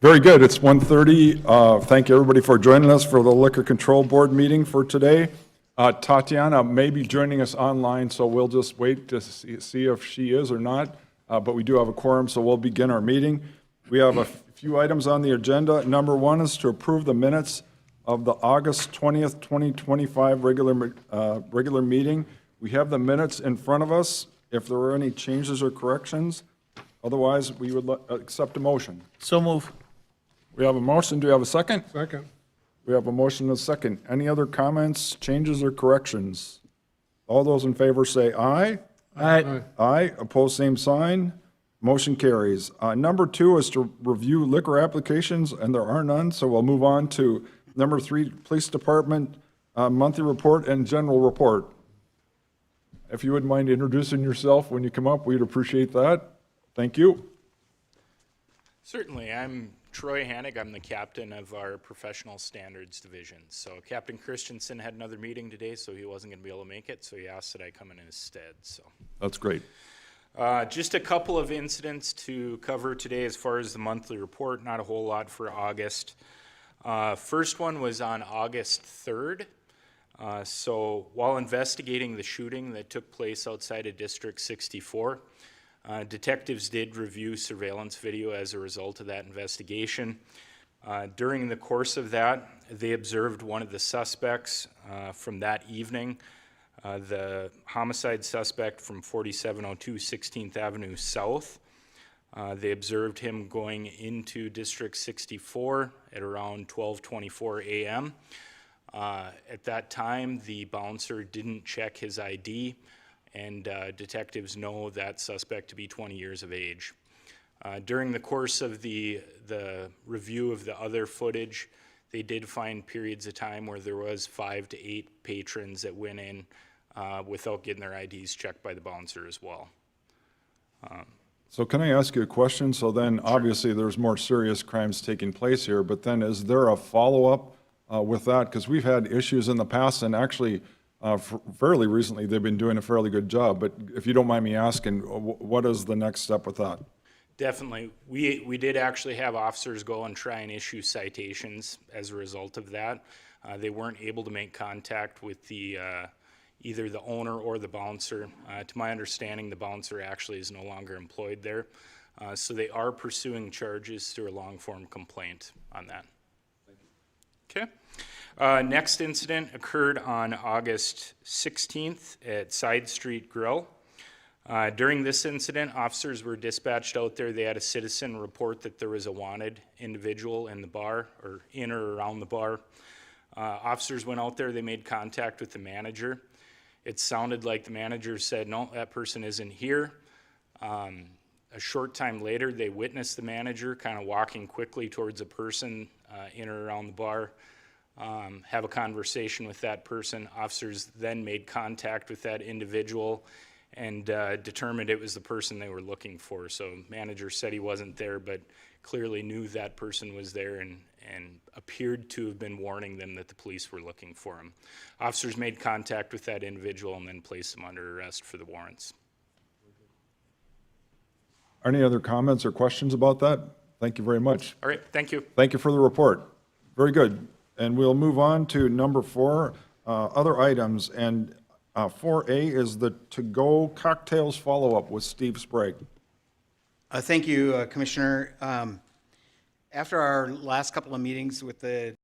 Very good. It's 1:30. Thank you, everybody, for joining us for the Liquor Control Board meeting for today. Tatiana may be joining us online, so we'll just wait to see if she is or not. But we do have a quorum, so we'll begin our meeting. We have a few items on the agenda. Number one is to approve the minutes of the August 20th, 2025 regular meeting. We have the minutes in front of us. If there are any changes or corrections, otherwise we would accept a motion. So move. We have a motion. Do we have a second? Second. We have a motion and a second. Any other comments, changes, or corrections? All those in favor say aye. Aye. Aye. Opposed, same sign. Motion carries. Number two is to review liquor applications, and there are none, so we'll move on to number three, Police Department monthly report and general report. If you wouldn't mind introducing yourself when you come up, we'd appreciate that. Thank you. Certainly. I'm Troy Hannig. I'm the captain of our professional standards division. So Captain Christensen had another meeting today, so he wasn't going to be able to make it, so he asked that I come in his stead. So That's great. just a couple of incidents to cover today as far as the monthly report, not a whole lot for August. First one was on August 3rd. So while investigating the shooting that took place outside of District 64, detectives did review surveillance video as a result of that investigation. During the course of that, they observed one of the suspects from that evening, the homicide suspect from 4702 16th Avenue South. They observed him going into District 64 at around 12:24 a.m. At that time, the bouncer didn't check his ID, and detectives know that suspect to be 20 years of age. During the course of the review of the other footage, they did find periods of time where there was 5 to 8 patrons that went in without getting their IDs checked by the bouncer as well. So can I ask you a question? So then obviously there's more serious crimes taking place here, but then is there a follow-up with that? Because we've had issues in the past, and actually fairly recently they've been doing a fairly good job. But if you don't mind me asking, what is the next step with that? Definitely. We did actually have officers go and try and issue citations as a result of that. They weren't able to make contact with the either the owner or the bouncer. To my understanding, the bouncer actually is no longer employed there. So they are pursuing charges through a long-form complaint on that. Okay. Next incident occurred on August 16th at Side Street Grill. During this incident, officers were dispatched out there. They had a citizen report that there was a wanted individual in the bar, or in or around the bar. Officers went out there. They made contact with the manager. It sounded like the manager said, no, that person isn't here. A short time later, they witnessed the manager kind of walking quickly towards a person in or around the bar, have a conversation with that person. Officers then made contact with that individual and determined it was the person they were looking for. So manager said he wasn't there, but clearly knew that person was there and appeared to have been warning them that the police were looking for him. Officers made contact with that individual and then placed him under arrest for the warrants. Any other comments or questions about that? Thank you very much. All right, thank you. Thank you for the report. Very good. And we'll move on to number 4, other items. And 4A is the to-go cocktails follow-up with Steve Sprague. Thank you, Commissioner. After our last couple of meetings with the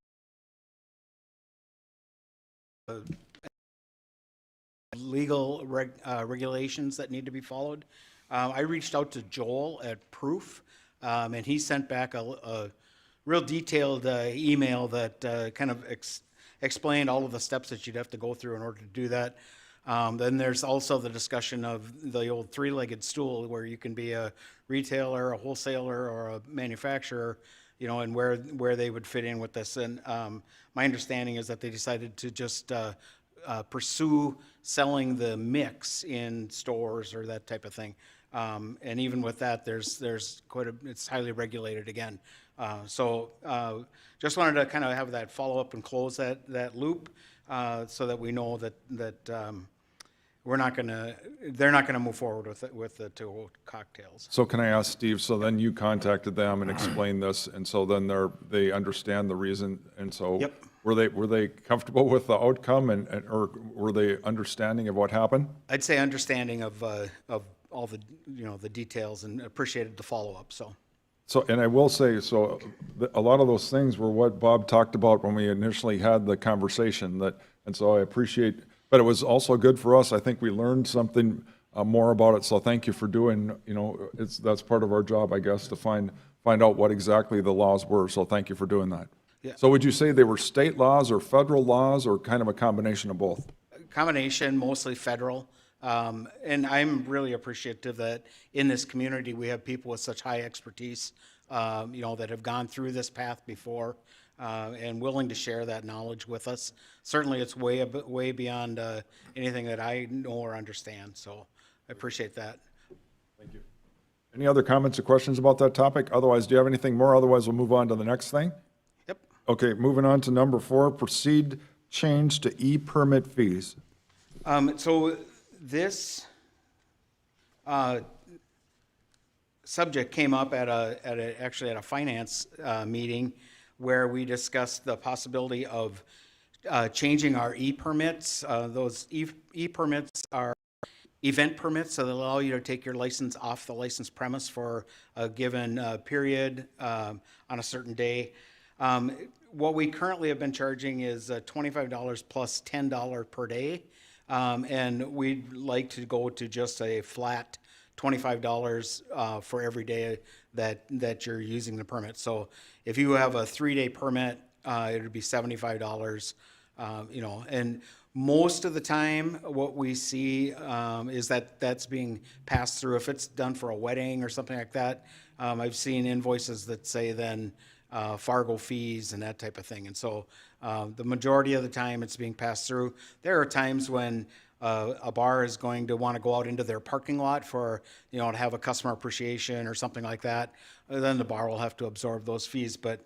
legal regulations that need to be followed, I reached out to Joel at Proof, and he sent back a real detailed email that kind of explained all of the steps that you'd have to go through in order to do that. Then there's also the discussion of the old three-legged stool, where you can be a retailer, a wholesaler, or a manufacturer, you know, and where they would fit in with this. And my understanding is that they decided to just pursue selling the mix in stores or that type of thing. And even with that, there's it's highly regulated again. So just wanted to kind of have that follow up and close that loop, so that we know that they're not gonna move forward with the two cocktails. So can I ask Steve, so then you contacted them and explained this, and so then they understand the reason, and so Yep. were they comfortable with the outcome or were they understanding of what happened? I'd say understanding of all the, the details, and appreciated the follow-up, so. So, and I will say, so a lot of those things were what Bob talked about when we initially had the conversation, and so I appreciate, but it was also good for us. I think we learned something more about it, so thank you for doing, that's part of our job, I guess, to find out what exactly the laws were, so thank you for doing that. Yeah. So would you say they were state laws or federal laws or kind of a combination of both? Combination, mostly federal. And I'm really appreciative that in this community, we have people with such high expertise, that have gone through this path before, and willing to share that knowledge with us. Certainly, it's way beyond anything that I know or understand, so I appreciate that. Thank you. Any other comments or questions about that topic? Otherwise, do you have anything more? Otherwise, we'll move on to the next thing. Yep. Okay, moving on to number 4, proceed change to e-permit fees. So this subject came up actually at a finance meeting where we discussed the possibility of changing our e-permits. Those e-permits are event permits, so they allow you to take your license off the licensed premise for a given period on a certain day. What we currently have been charging is $25 plus $10 per day. And we'd like to go to just a flat $25 for every day that you're using the permit. So if you have a 3-day permit, it would be $75, and most of the time what we see is that that's being passed through. If it's done for a wedding or something like that, I've seen invoices that say then Fargo fees and that type of thing. And so the majority of the time it's being passed through. There are times when a bar is going to want to go out into their parking lot for, to have a customer appreciation or something like that. Then the bar will have to absorb those fees. But,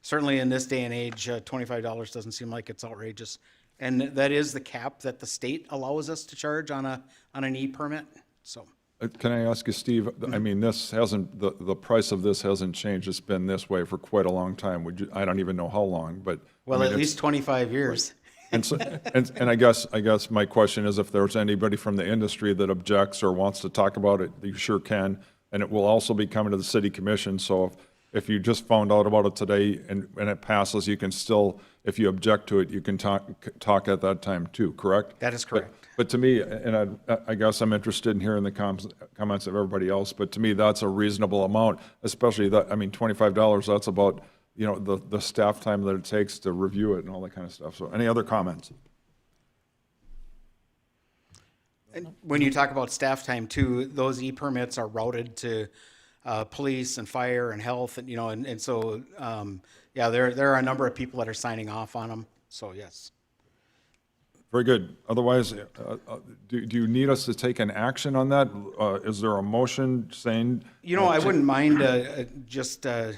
certainly in this day and age, $25 doesn't seem like it's outrageous. And that is the cap that the state allows us to charge on an e-permit, so. Can I ask you, Steve, I mean, this hasn't, the price of this hasn't changed. It's been this way for quite a long time. I don't even know how long, but. Well, I mean, at least 25 years. And so, and I guess my question is, if there's anybody from the industry that objects or wants to talk about it, you sure can. And it will also be coming to the city commission, so if you just found out about it today and it passes, you can still, if you object to it, you can talk at that time too, correct? That is correct. But to me, and I guess I'm interested in hearing the comments of everybody else, but to me, that's a reasonable amount, especially that, I mean, $25, that's about, the staff time that it takes to review it and all that kind of stuff. So any other comments? And when you talk about staff time too, those e-permits are routed to police and fire and health, and and so there are a number of people that are signing off on them. So yes. Very good. Otherwise, do you need us to take an action on that? Is there a motion saying? I wouldn't mind just a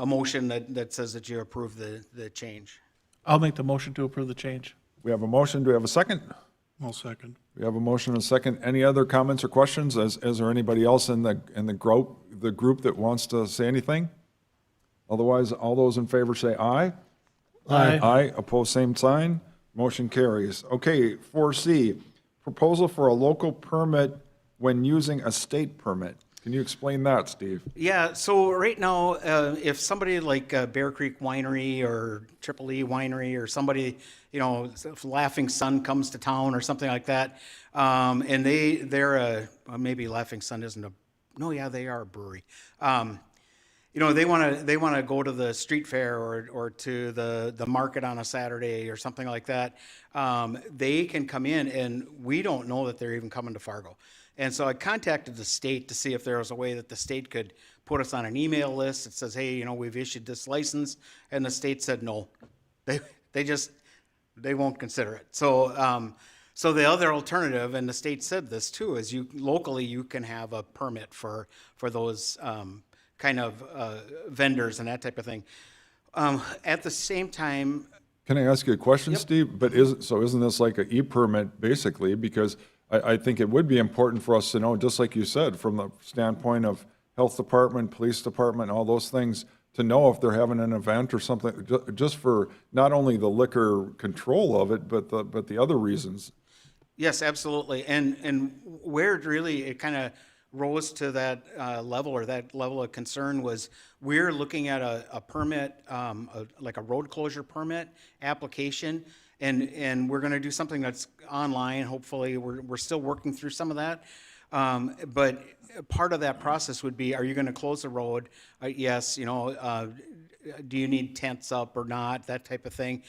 motion that says that you approve the change. I'll make the motion to approve the change. We have a motion. Do we have a second? I'll second. We have a motion and a second. Any other comments or questions? Is there anybody else in the group that wants to say anything? Otherwise, all those in favor say aye. Aye. Aye. Opposed, same sign. Motion carries. Okay, 4C, proposal for a local permit when using a state permit. Can you explain that, Steve? Yeah, so right now, if somebody like Bear Creek Winery or Triple E Winery or somebody, if Laughing Sun comes to town or something like that, and they're maybe Laughing Sun isn't they are a brewery. They want to go to the street fair or to the market on a Saturday or something like that. They can come in, and we don't know that they're even coming to Fargo. And so I contacted the state to see if there was a way that the state could put us on an email list that says, hey, we've issued this license, and the state said no. They won't consider it. So so the other alternative, and the state said this too, is locally you can have a permit for those kind of vendors and that type of thing. At the same time, Can I ask you a question, Steve? But isn't this like an e-permit basically? Because I think it would be important for us to know, just like you said, from the standpoint of health department, police department, all those things, to know if they're having an event or something, just for not only the liquor control of it, but the other reasons. Yes, absolutely. And where it kind of rose to that level, or that level of concern, was we're looking at a permit, like a road closure permit application, and we're going to do something that's online. Hopefully, we're still working through some of that. But part of that process would be, are you going to close the road? Yes, do you need tents up or not, that type of thing,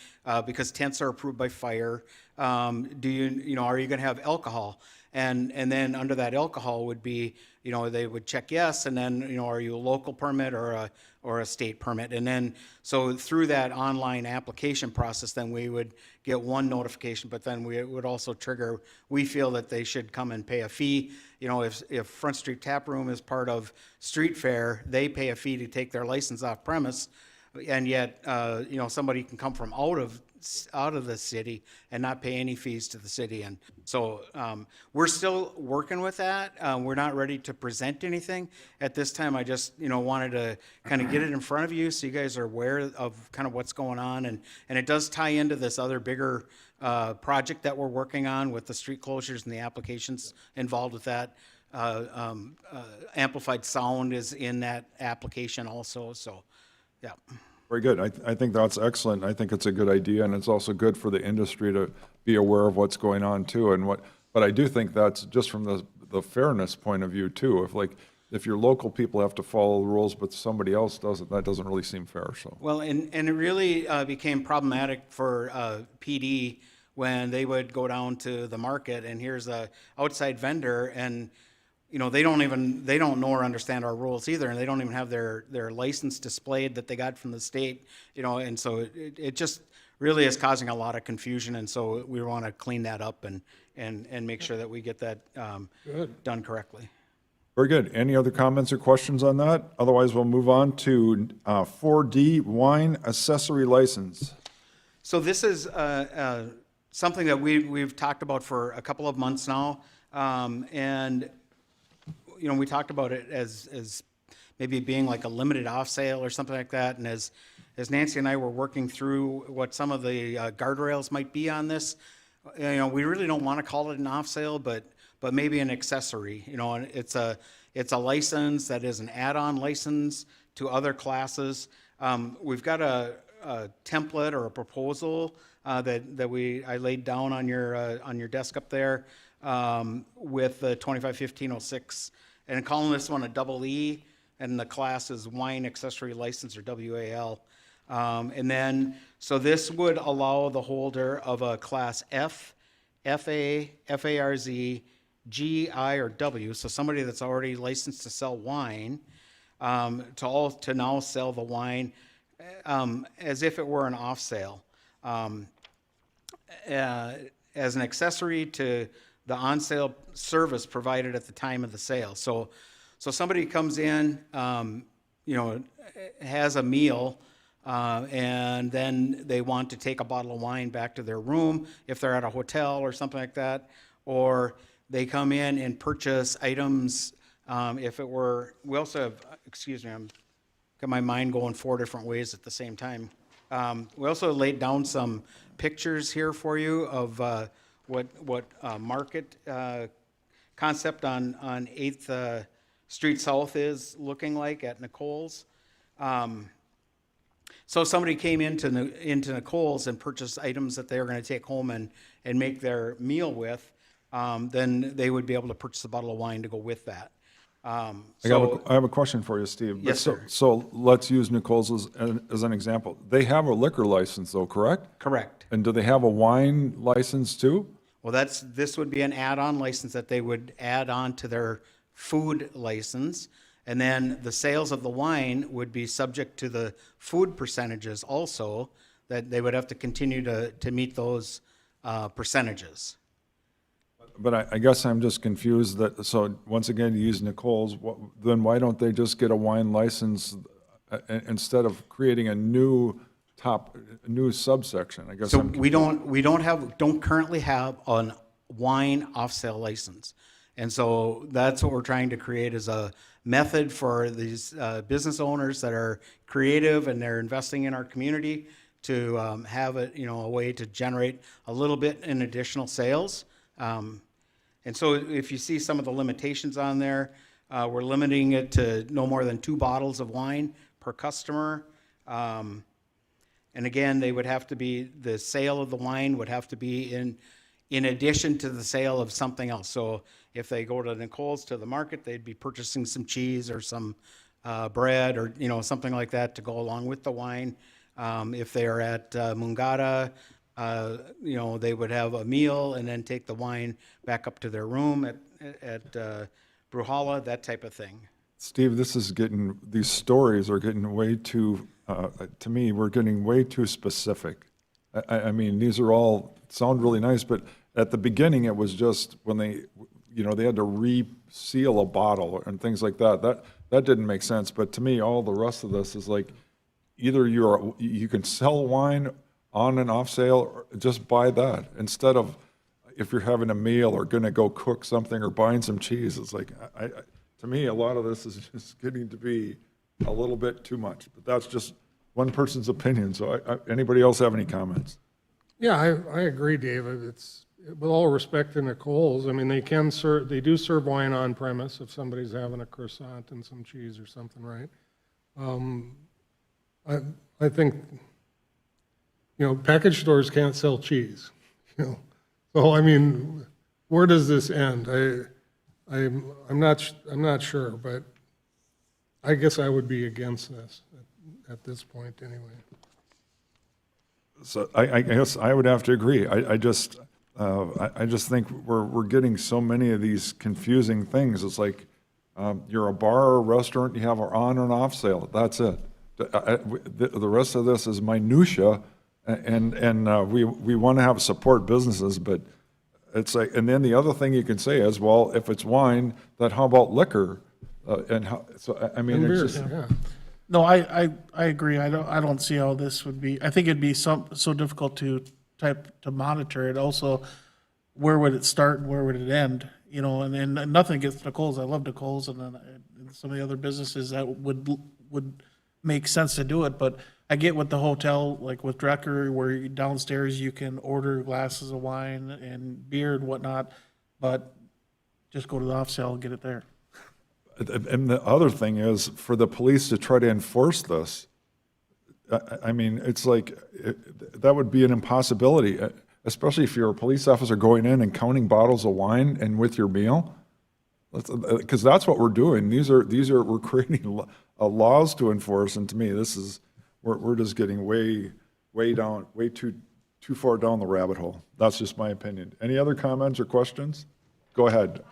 because tents are approved by fire. Are you going to have alcohol? And then under that alcohol would be, they would check yes, and then, are you a local permit or a state permit? And then, so through that online application process, then we would get one notification, but then it would also trigger, we feel that they should come and pay a fee. If Front Street Tap Room is part of Street Fair, they pay a fee to take their license off premise, and yet, somebody can come from out of the city and not pay any fees to the city. And so we're still working with that. We're not ready to present anything at this time. I just, wanted to kind of get it in front of you so you guys are aware of kind of what's going on. And it does tie into this other bigger project that we're working on with the street closures and the applications involved with that. Amplified sound is in that application also. So, yeah. Very good. I think that's excellent. I think it's a good idea, and it's also good for the industry to be aware of what's going on too. But I do think that's just from the fairness point of view too. If your local people have to follow the rules, but somebody else doesn't, that doesn't really seem fair. So. Well, and it really became problematic for PD when they would go down to the market, and here's a outside vendor, and they don't know or understand our rules either, and they don't even have their license displayed that they got from the state, and so it just really is causing a lot of confusion, and so we want to clean that up and make sure that we get that done correctly. Very good. Any other comments or questions on that? Otherwise, we'll move on to 4D, wine accessory license. So this is something that we've talked about for a couple of months now, and we talked about it as maybe being like a limited off sale or something like that. And as Nancy and I were working through what some of the guardrails might be on this, we really don't want to call it an off sale, but maybe an accessory. And it's a license that is an add-on license to other classes. We've got a template or a proposal that I laid down on your desk up there with the 251506. And calling this one a double E, and the class is wine accessory license, or WAL. And then, so this would allow the holder of a class F, FA, FARZ, G, I, or W, so somebody that's already licensed to sell wine, to now sell the wine as if it were an off sale, as an accessory to the on-sale service provided at the time of the sale. So somebody comes in, has a meal, and then they want to take a bottle of wine back to their room if they're at a hotel or something like that, or they come in and purchase items. We also have, excuse me, I'm got my mind going 4 different ways at the same time. We also laid down some pictures here for you of what market concept on 8th Street South is looking like at Nicole's. So somebody came into Nicole's and purchased items that they were going to take home and make their meal with, then they would be able to purchase a bottle of wine to go with that. I have a question for you, Steve. Yes, sir. So let's use Nicole's as an example. They have a liquor license though, correct? Correct. And do they have a wine license too? Well, this would be an add-on license that they would add on to their food license. And then the sales of the wine would be subject to the food percentages also, that they would have to continue to meet those percentages. But I guess I'm just confused so once again, you use Nicole's, then why don't they just get a wine license instead of creating a new new subsection, I guess. So I'm- we don't currently have a wine off-sale license. And so that's what we're trying to create is a method for these business owners that are creative and they're investing in our community to have a way to generate a little bit in additional sales. And so if you see some of the limitations on there, we're limiting it to no more than 2 bottles of wine per customer. And again, they would have to be, the sale of the wine would have to be in addition to the sale of something else. So if they go to Nicole's to the market, they'd be purchasing some cheese or some bread or, something like that to go along with the wine. If they are at Mungata, they would have a meal and then take the wine back up to their room at Bruhala, that type of thing. Steve, these stories are getting way too, to me, we're getting way too specific. I mean, these are all, sound really nice, but at the beginning, it was just when they had to reseal a bottle and things like that. That didn't make sense. But to me, all the rest of this is like, either you can sell wine on and off sale, or just buy that instead of if you're having a meal or going to go cook something or buying some cheese. It's like, to me, a lot of this is just getting to be a little bit too much. But that's just one person's opinion. So anybody else have any comments? Yeah, I agree, David. It's, with all respect to Nicole's, I mean, they do serve wine on premise if somebody's having a croissant and some cheese or something, right? I think, package stores can't sell cheese, So, I mean, where does this end? I'm not sure, but I guess I would be against this at this point anyway. So I guess I would have to agree. I just think we're getting so many of these confusing things. It's like you're a bar or a restaurant, you have an on and off sale. That's it. The rest of this is minutia, and we want to have support businesses, but it's like. And then the other thing you can say is, well, if it's wine, then how about liquor? So I mean, And it's beer, just. yeah. No, I agree. I don't see how this would be, I think it'd be so difficult to monitor it. Also, where would it start and where would it end? And nothing against Nicole's. I love Nicole's and then some of the other businesses that would make sense to do it. But I get with the hotel, like with Drecker, where downstairs you can order glasses of wine and beer and whatnot, but just go to the off sale and get it there. And the other thing is, for the police to try to enforce this, I mean, it's like, that would be an impossibility, especially if you're a police officer going in and counting bottles of wine and with your meal. Because that's what we're doing. We're creating laws to enforce, and to me, we're just getting way too far down the rabbit hole. That's just my opinion. Any other comments or questions? Go ahead.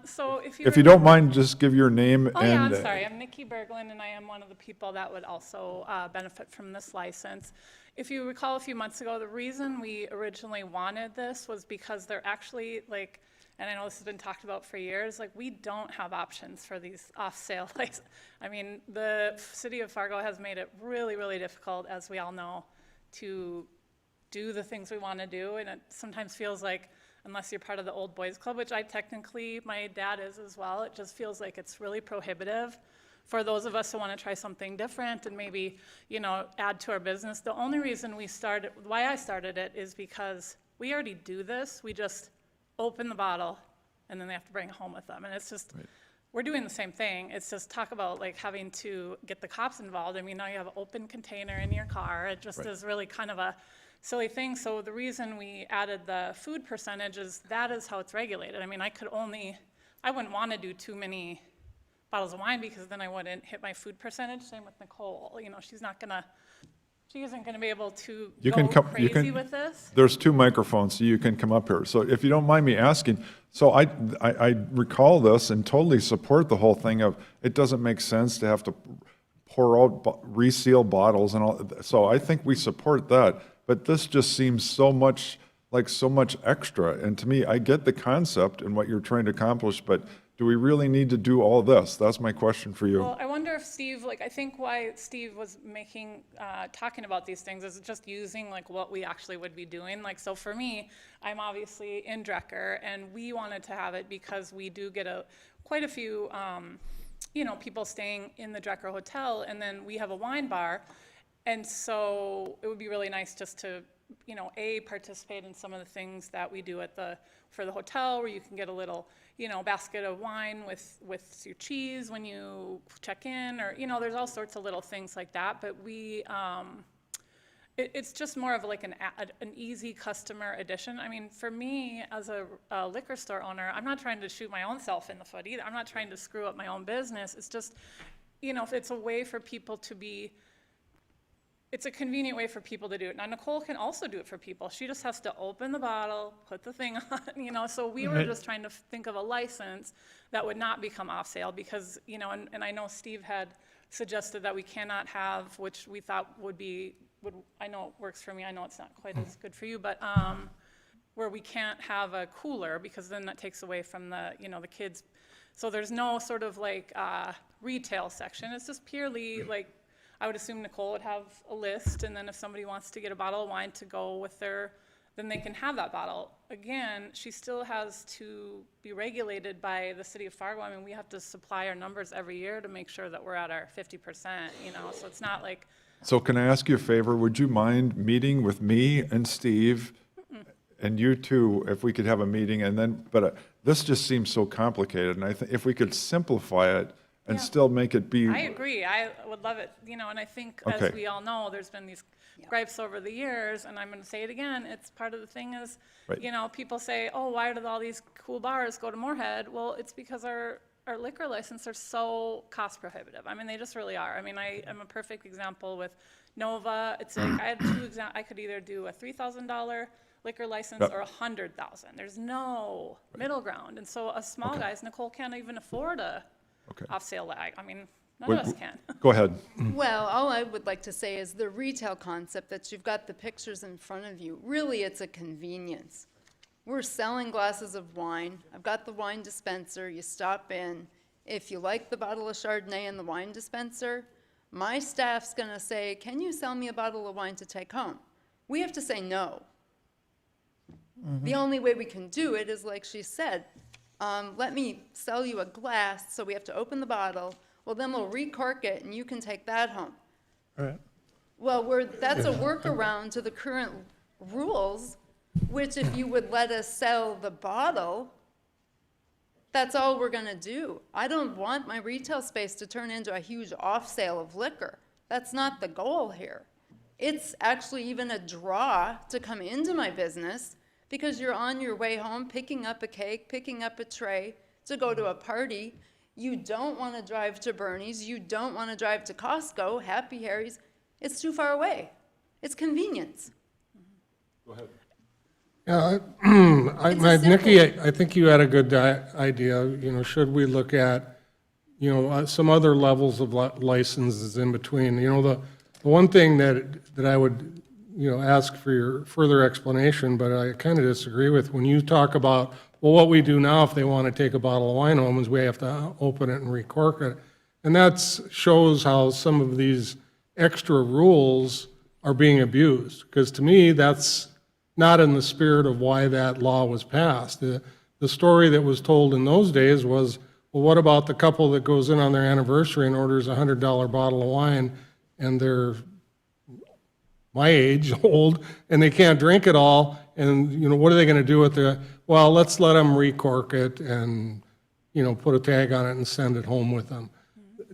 So If you don't mind, just give your name Oh, yeah, I'm and. sorry. I'm Nikki Berglund, and I am one of the people that would also benefit from this license. If you recall a few months ago, the reason we originally wanted this was because they're actually and I know this has been talked about for years, we don't have options for these off-sale licenses. I mean, the city of Fargo has made it really, really difficult, as we all know, to do the things we want to do, and it sometimes feels like, unless you're part of the Old Boys Club, which my dad is as well, it just feels like it's really prohibitive for those of us who want to try something different and maybe, add to our business. The only reason why I started it is because we already do this. We just open the bottle and then they have to bring it home with them. And it's just, we're doing the same thing. It's just talk about having to get the cops involved. I mean, now you have an open container in your car. It just is really kind of a silly thing. So the reason we added the food percentage is that is how it's regulated. I mean, I wouldn't want to do too many bottles of wine because then I wouldn't hit my food percentage. Same with Nicole. She isn't going to be able to go crazy with this. There's 2 microphones, so you can come up here. So if you don't mind me asking, so I recall this and totally support the whole thing of, it doesn't make sense to have to pour out reseal bottles and all. So I think we support that. But this just seems so much extra. And to me, I get the concept and what you're trying to accomplish, but do we really need to do all this? That's my question for you. Well, I wonder if Steve, like, I think why Steve was making, talking about these things is just using like what we actually would be doing. Like, so for me, I'm obviously in Drecker, and we wanted to have it because we do get quite a few, you know, people staying in the Drecker Hotel, and then we have a wine bar. And so it would be really nice just to, you know, participate in some of the things that we do for the hotel, where you can get a little, you know, basket of wine with your cheese when you check in, or, you know, there's all sorts of little things like that. But it's just more of like an easy customer addition. I mean, for me, as a liquor store owner, I'm not trying to shoot my own self in the foot either. I'm not trying to screw up my own business. It's just, you know, if it's a way for people to be, it's a convenient way for people to do it. Now, Nicole can also do it for people. She just has to open the bottle, put the thing on, you know, so we were just trying to think of a license that would not become off sale because, you know, and I know Steve had suggested that we cannot have, which we thought I know it works for me, I know it's not quite as good for you, but where we can't have a cooler because then that takes away from the, you know, the kids. So there's no sort of like retail section. It's just purely like, I would assume Nicole would have a list, and then if somebody wants to get a bottle of wine to go with then they can have that bottle. Again, she still has to be regulated by the city of Fargo. I mean, we have to supply our numbers every year to make sure that we're at our 50%, you know, so it's not like, So can I ask you a favor? Would you mind meeting with me and Steve and you two, if we could have a meeting, and then, but this just seems so complicated, and I think if we could simplify it and Yeah. still make it be. I agree, I would love it, you know, and I think, Okay. as we all know, there's been these gripes over the years, and I'm gonna say it again, it's part of the thing is, Right. you know, people say, oh, why did all these cool bars go to Moorhead? Well, it's because our liquor license are so cost prohibitive. I mean, they just really are. I mean, I'm a perfect example with Nova. It's like, I had I could either do a $3,000 liquor license Yep. or $100,000. There's no middle ground, and so us small guys, Nicole can't even afford a Okay. off-sale lag. I mean, none Wait, of us can. Go ahead. Well, all I would like to say is the retail concept that you've got the pictures in front of you, really it's a convenience. We're selling glasses of wine. I've got the wine dispenser. You stop in. If you like the bottle of Chardonnay in the wine dispenser, my staff's going to say, can you sell me a bottle of wine to take home? We have to say no. The only way we can do it is, like she said, let me sell you a glass, so we have to open the bottle. Well, then we'll recork it, and you can take that home. Right. Well, that's a workaround to the current rules, which if you would let us sell the bottle, that's all we're gonna do. I don't want my retail space to turn into a huge off-sale of liquor. That's not the goal here. It's actually even a draw to come into my business because you're on your way home, picking up a cake, picking up a tray to go to a party. You don't want to drive to Bernie's. You don't want to drive to Costco, Happy Harry's. It's too far away. It's convenience. Yeah, It's a Nikki, simple- I think you had a good idea, you know, should we look at, you know, some other levels of licenses in between? You know, the one thing that I would, you know, ask for your further explanation, but I kind of disagree with, when you talk about, well, what we do now if they want to take a bottle of wine home is we have to open it and recork it. And that shows how some of these extra rules are being abused, because to me, that's not in the spirit of why that law was passed. The story that was told in those days was, well, what about the couple that goes in on their anniversary and orders a $100 bottle of wine, and they're my age, old, and they can't drink it all, and, you know, what are they gonna do with it? Well, let's let them recork it and, you know, put a tag on it and send it home with them.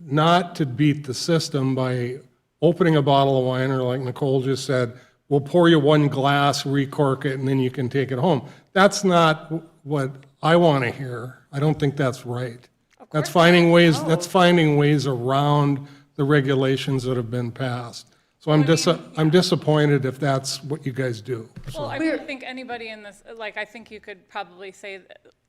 Not to beat the system by opening a bottle of wine, or like Nicole just said, we'll pour you one glass, recork it, and then you can take it home. That's not what I want to hear. I don't think that's right. That's finding ways, that's finding ways around the regulations that have been passed. So I'm disappointed if that's what you guys do. Well, I don't think anybody in this, like, I think you could probably say,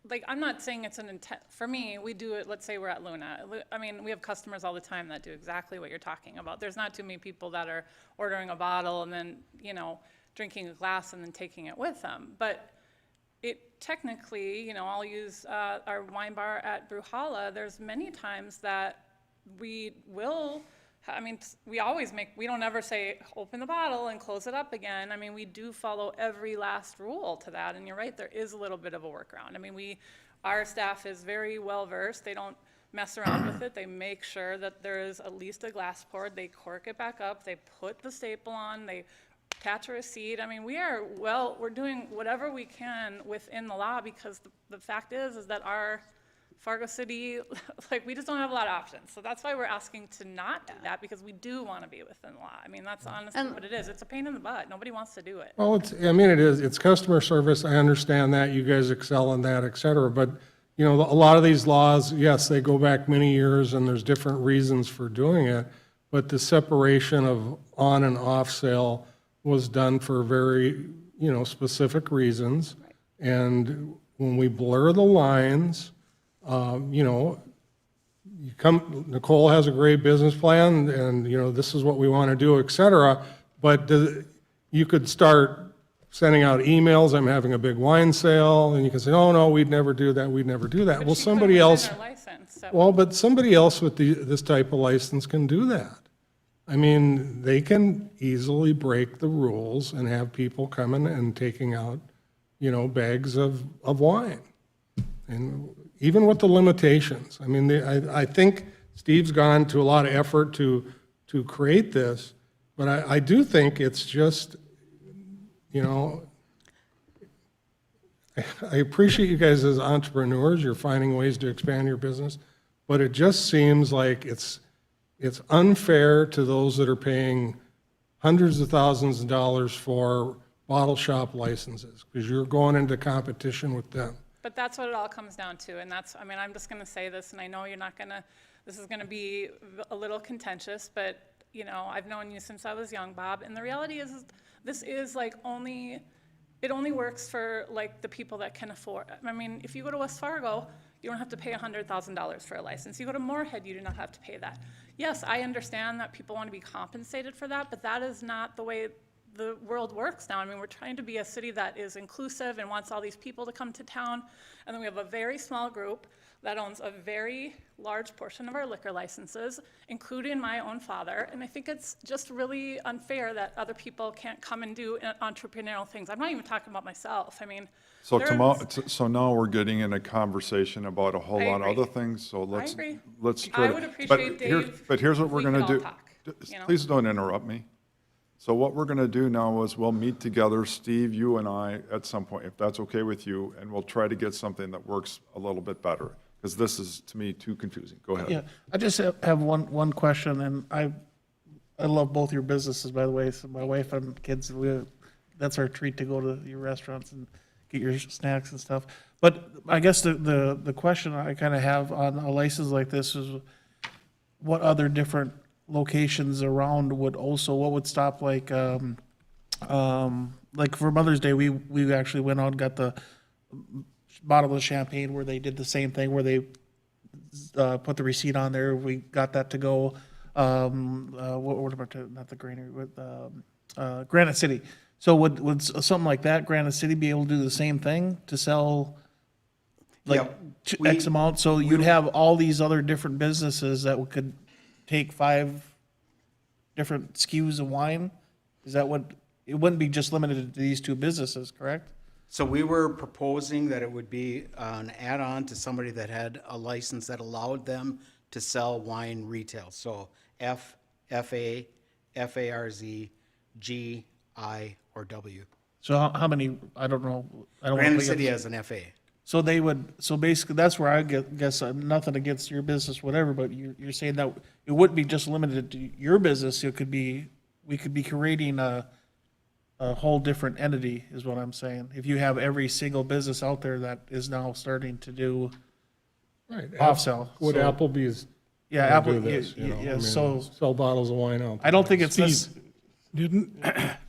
like, I'm not saying it's an intent, for me, we do it, let's say we're at Luna. I mean, we have customers all the time that do exactly what you're talking about. There's not too many people that are ordering a bottle and then, you know, drinking a glass and then taking it with them. But technically, you know, I'll use our wine bar at Bruhala, there's many times that we will, I mean, we always make, we don't ever say, open the bottle and close it up again. I mean, we do follow every last rule to that, and you're right, there is a little bit of a workaround. I mean, our staff is very well-versed, they don't mess around with it, they make sure that there is at least a glass poured, they cork it back up, they put the staple on, they attach a receipt. I mean, we're doing whatever we can within the law, because the fact is that our Fargo City, like, we just don't have a lot of options. So that's why we're asking to not do that, because we do want to be within the law. I mean, that's honestly what it is. It's a pain in the butt. Nobody wants to do it. Well, I mean, it is, it's customer service, I understand that, you guys excel in that, et cetera, but, you know, a lot of these laws, yes, they go back many years, and there's different reasons for doing it, but the separation of on and off sale was done for very, you know, specific reasons, and when we blur the lines, you know, Nicole has a great business plan, and, you know, this is what we want to do, et cetera, but you could start sending out emails, I'm having a big wine sale, and you can say, oh, no, we'd never do that, we'd never do that. But Well, she somebody couldn't else, within her license, so- well, but somebody else with this type of license can do that. I mean, they can easily break the rules and have people coming and taking out, you know, bags of wine. And even with the limitations, I mean, I think Steve's gone to a lot of effort to create this, but I do think it's just, you know, I appreciate you guys as entrepreneurs, you're finding ways to expand your business, but it just seems like it's unfair to those that are paying hundreds of thousands of dollars for bottle shop licenses, because you're going into competition with them. But that's what it all comes down to, and that's, I mean, I'm just gonna say this, and I know you're not gonna, this is gonna be a little contentious, but, you know, I've known you since I was young, Bob, and the reality is this is like it only works for like the people that can afford. I mean, if you go to West Fargo, you don't have to pay $100,000 for a license. You go to Moorhead, you do not have to pay that. Yes, I understand that people want to be compensated for that, but that is not the way the world works now. I mean, we're trying to be a city that is inclusive and wants all these people to come to town, and then we have a very small group that owns a very large portion of our liquor licenses, including my own father, and I think it's just really unfair that other people can't come and do entrepreneurial things. I'm not even talking about myself. I mean, So there's- tomorrow, so now we're getting in a conversation about a whole I lot of agree. other things, so let's, agree. let's try I to. would but appreciate, here- Dave, But here's what if we're we gonna could all do. talk, you know? Please don't interrupt me. So what we're gonna do now is we'll meet together, Steve, you and I, at some point, if that's okay with you, and we'll try to get something that works a little bit better, because this is, to me, too confusing. Go ahead. Yeah, I just have one question, and I love both your businesses, by the way. So my wife and kids, that's our treat to go to your restaurants and get your snacks and stuff. But I guess the question I kind of have on a license like this is, what other different locations around what would stop, like for Mother's Day, we actually went out and got the bottle of champagne where they did the same thing, where they put the receipt on there. We got that to go. What about not the Granary, with Granite City? So would something like that, Granite City, be able to do the same thing to sell like Yeah, X amount? So you'd have all these other different businesses that could take 5 different SKUs of wine? Is that what, it wouldn't be just limited to these 2 businesses, correct? So we were proposing that it would be an add-on to somebody that had a license that allowed them to sell wine retail. So F, FA, FARZ, G, I, or W. So how many, I don't know. I don't wanna Granite put you- City has an FA. So they would, so basically, that's where I guess, nothing against your business, whatever, but you're saying that it wouldn't be just limited to your business, it could be, we could be creating a whole different entity, is what I'm saying. If you have every single business out there that is now starting to do Right. off-sell. Would So- Applebee's Yeah, do Apple, this, you know? I yeah, mean, so, sell bottles of wine out. I don't think it's Steve, this,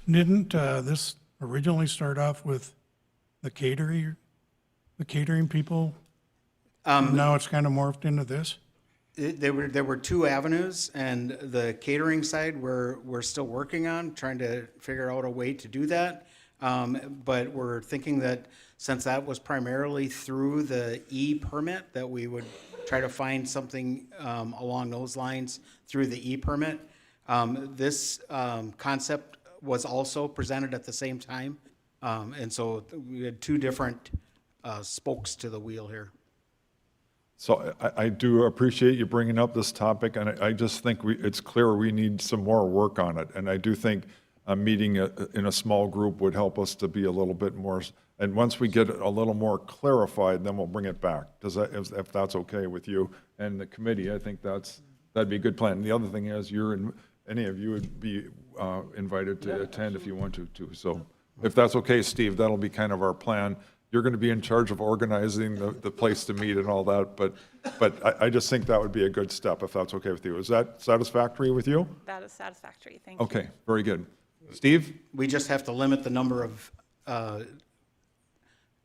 Didn't this originally start off with the catering people? Now it's kind of morphed into this? There were 2 avenues, and the catering side, we're still working on, trying to figure out a way to do that. But we're thinking that since that was primarily through the e-permit, that we would try to find something along those lines through the e-permit. This concept was also presented at the same time. And so we had two different spokes to the wheel here. So I do appreciate you bringing up this topic, and I just think it's clear we need some more work on it. And I do think a meeting in a small group would help us to be a little bit more, and once we get a little more clarified, then we'll bring it back. If that's okay with you and the committee, I think that'd be a good plan. And the other thing is, any of you would be invited to attend if you want to, too. So if that's okay, Steve, that'll be kind of our plan. You're going to be in charge of organizing the place to meet and all that, but I just think that would be a good step, if that's okay with you. Is that satisfactory with you? That is satisfactory, thank you. Okay, very good. Steve? We just have to limit the number of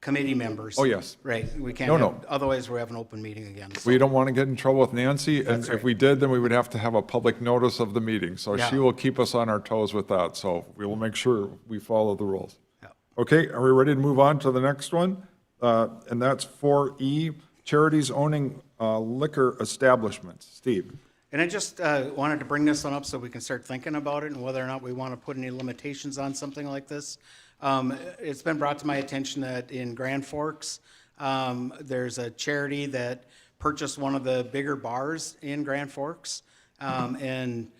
committee members. Oh, yes. Right, we can't, No. have- otherwise we have an open meeting again. So- We don't want to get in trouble with Nancy, and That's if right. we did, then we would have to have a public notice of the meeting. So she Yeah. will keep us on our toes with that, so we will make sure we follow the rules. Yeah. Okay, are we ready to move on to the next one? And that's 4E, charities owning liquor establishments. Steve? And I just wanted to bring this one up so we can start thinking about it and whether or not we want to put any limitations on something like this. It's been brought to my attention that in Grand Forks, there's a charity that purchased one of the bigger bars in Grand Forks. And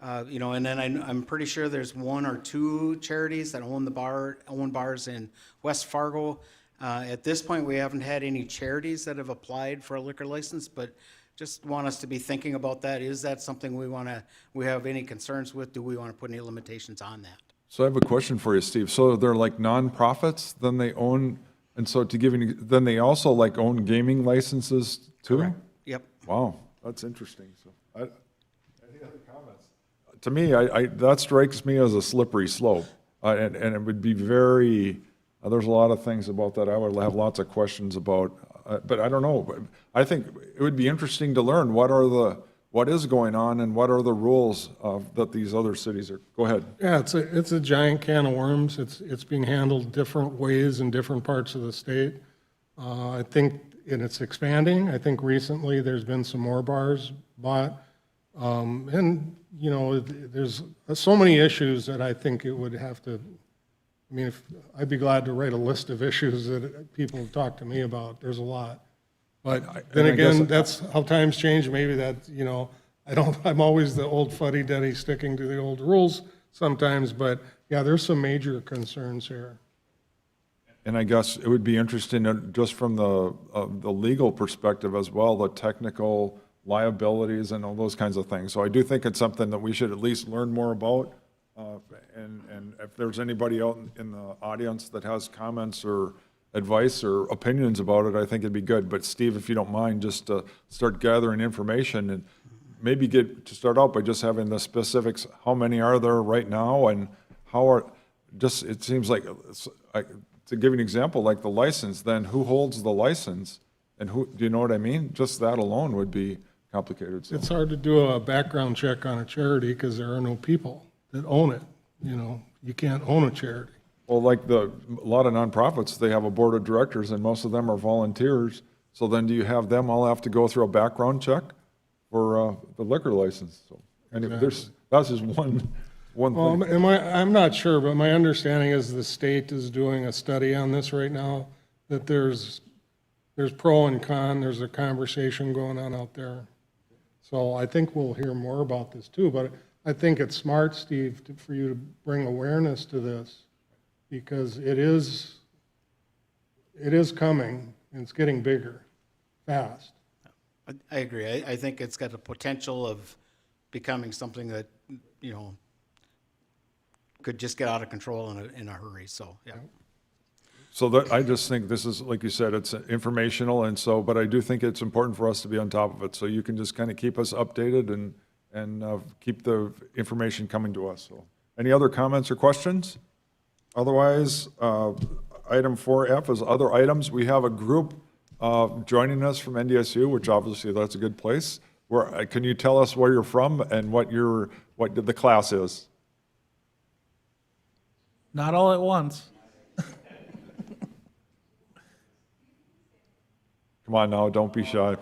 then I'm pretty sure there's one or two charities that own bars in West Fargo. At this point, we haven't had any charities that have applied for a liquor license, but just want us to be thinking about that. Is that something we have any concerns with? Do we want to put any limitations on that? So I have a question for you, Steve. So they're like nonprofits, then they own, and so then they also like own gaming licenses too? Yep. Wow, that's interesting. So, any other comments? To me, that strikes me as a slippery slope, and it would be very. There's a lot of things about that I would have lots of questions about, but I don't know. I think it would be interesting to learn what is going on and what are the rules that these other cities are. Go ahead. Yeah, it's a giant can of worms. It's being handled different ways in different parts of the state. I think, and it's expanding. I think recently there's been some more bars bought. There's so many issues that I think it would have to, I'd be glad to write a list of issues that people have talked to me about. There's a lot. But then and I guess- again, that's how times change. Maybe that, I'm always the old fuddy-duddy sticking to the old rules sometimes, but yeah, there's some major concerns here. And I guess it would be interesting, just from the legal perspective as well, the technical liabilities and all those kinds of things. So I do think it's something that we should at least learn more about. And if there's anybody out in the audience that has comments or advice or opinions about it, I think it'd be good. But Steve, if you don't mind, just to start gathering information and maybe start out by just having the specifics. How many are there right now, and it seems like, to give you an example, like the license, then who holds the license? And do you know what I mean? Just that alone would be complicated. So. It's hard to do a background check on a charity because there are no people that own it. You can't own a charity. Well, like a lot of nonprofits, they have a board of directors, and most of them are volunteers. So then do you have them all have to go through a background check for the liquor license? So anyway, that's just one Well, thing. I'm not sure, but my understanding is the state is doing a study on this right now, that there's pro and con, there's a conversation going on out there. So I think we'll hear more about this too, but I think it's smart, Steve, for you to bring awareness to this, because it is coming, and it's getting bigger, fast. I agree. I think it's got the potential of becoming something that, could just get out of control in a hurry, so, yeah. So I just think this is, like you said, it's informational, and so, but I do think it's important for us to be on top of it. So you can just kind of keep us updated and keep the information coming to us. So, any other comments or questions? Otherwise, item 4F is other items. We have a group joining us from NDSU, which obviously that's a good place. Can you tell us where you're from and what the class is? Not all at once. Come on now, don't be shy.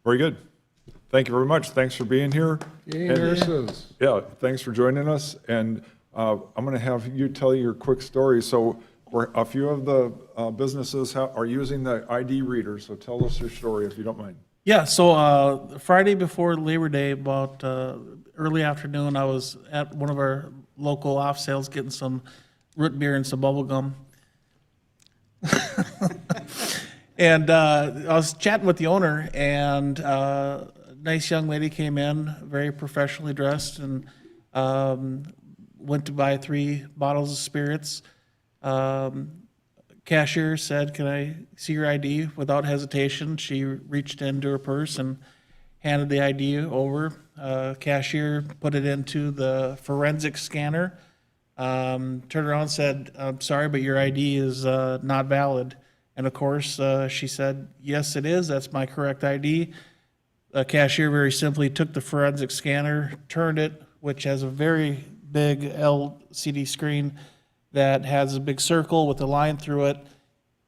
Very good. Thank you very much. Thanks for being here. Yay, And- nurses. Yeah, thanks for joining us, and I'm going to have you tell your quick story. So a few of the businesses are using the ID reader, so tell us your story if you don't mind. Yeah, so Friday before Labor Day, about early afternoon, I was at one of our local off sales getting some root beer and some bubble gum. And I was chatting with the owner, and a nice young lady came in, very professionally dressed, and went to buy 3 bottles of spirits. Cashier said, "Can I see your ID?" Without hesitation, she reached into her purse and handed the ID over. Cashier put it into the forensic scanner, turned around and said, "I'm sorry, but your ID is not valid." And of course, she said, "Yes, it is. That's my correct ID." The cashier very simply took the forensic scanner, turned it, which has a very big LCD screen that has a big circle with a line through it.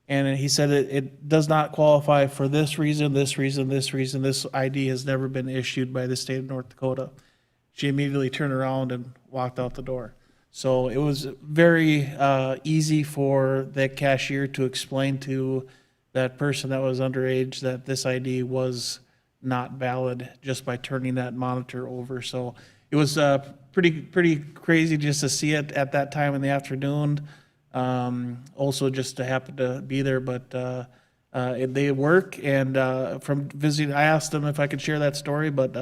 And he said it does not qualify for this reason, this reason, this reason. This ID has never been issued by the state of North Dakota. She immediately turned around and walked out the door. So it was very easy for that cashier to explain to that person that was underage that this ID was not valid just by turning that monitor over. So it was pretty crazy just to see it at that time in the afternoon. Also just to happen to be there, but they work, and from visiting, I asked them if I could share that story, but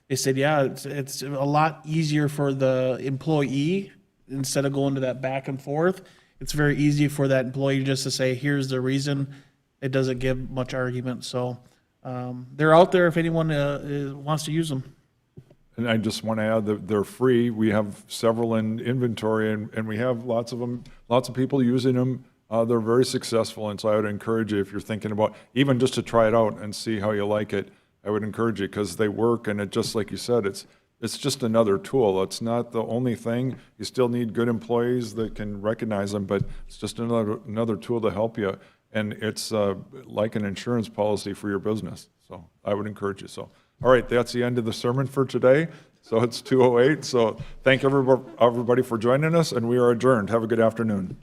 they said, yeah, it's a lot easier for the employee instead of going to that back and forth. It's very easy for that employee just to say, here's the reason. It doesn't give much argument. So they're out there if anyone wants to use them. And I just want to add that they're free. We have several in inventory, and we have lots of them, lots of people using them. They're very successful, and so I would encourage you, if you're thinking about, even just to try it out and see how you like it, I would encourage you, because they work, and it, just like you said, it's just another tool. It's not the only thing. You still need good employees that can recognize them, but it's just another tool to help you. And it's like an insurance policy for your business. So I would encourage you. So, all right, that's the end of the sermon for today. So it's 2:08. So thank everybody for joining us, and we are adjourned. Have a good afternoon.